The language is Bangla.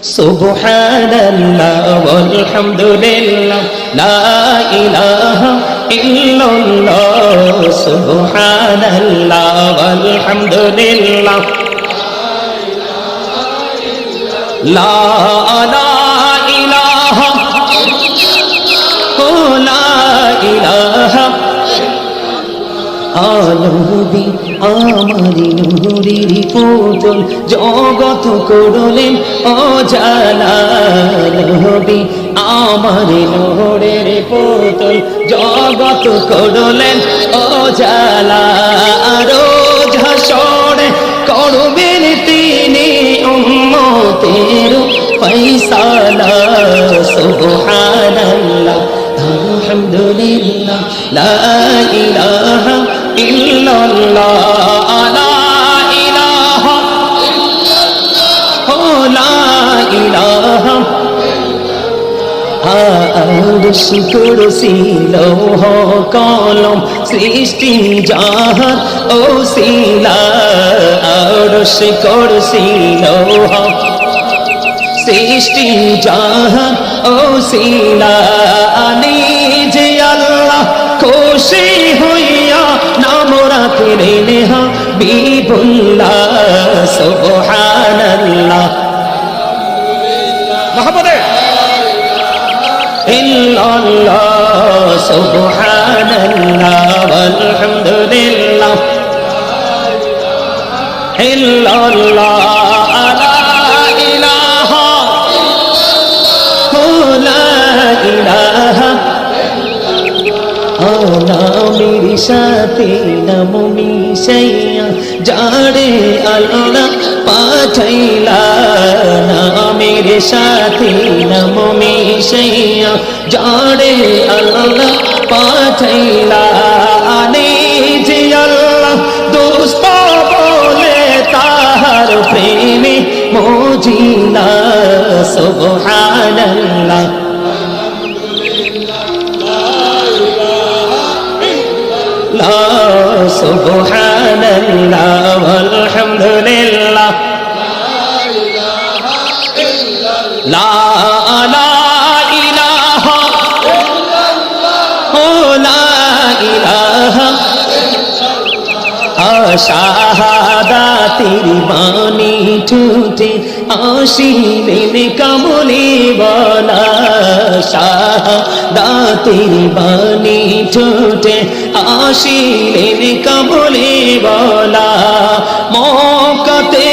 সুবহানাল্লাহ ওয়ালহামদুলিল্লাহ লা ইলাহা ইল্লাল্লাহ সুবহানাল্লাহ ওয়ালহামদুলিল্লাহ লা ইলাহা লা ইলাহা আলোবি আমারি নূরের পুতুল জগৎ করলেন অজালা নবী আমারি নূরের পুতুল জগৎ করলেন অজালা রোজ হাসরে করবেন তিনি উম্মতের ফয়সালা সুবহানাল্লাহ আলহামদুলিল্লাহ লা ইলাহা ইল্লাল্লাহ লা ইলাহা ইল্লাল্লাহ লা ইলাহা আরশ কুরসি লৌহ কলম সৃষ্টি জাহান ওসিলা আরশ কুরসি লৌহ সৃষ্টি জাহান ওসিলা নিজে আল্লাহ খুশি হইয়া নাম রাখলেন হাবিবুল্লাহ সুবহানাল্লাহ মহব্বতে ইল্লাল্লাহ সুবহানাল্লাহ ওয়ালহামদুলিল্লাহ ইল্লাল্লাহ মেরে সাথে নাম মিশাইয়া যারে আল্লাহ পাঠাইলা না মেরে সাথে নাম মিশাইয়া যারে আল্লাহ পাঠাইলা আনে যে আল্লাহ দোস্ত বলে তাহার প্রেমে মজিলা সুবহানাল্লাহ সুবহানাল্লাহ ওয়ালহামদুলিল্লাহ লা ইলাহা লা ইলাহা শাহাদাতের বাণী ঠোঁটে আসিলেন কামলে বলা শাহাদাতের বাণী ঠোঁটে আসিলেন কামলে বলা মক্কাতে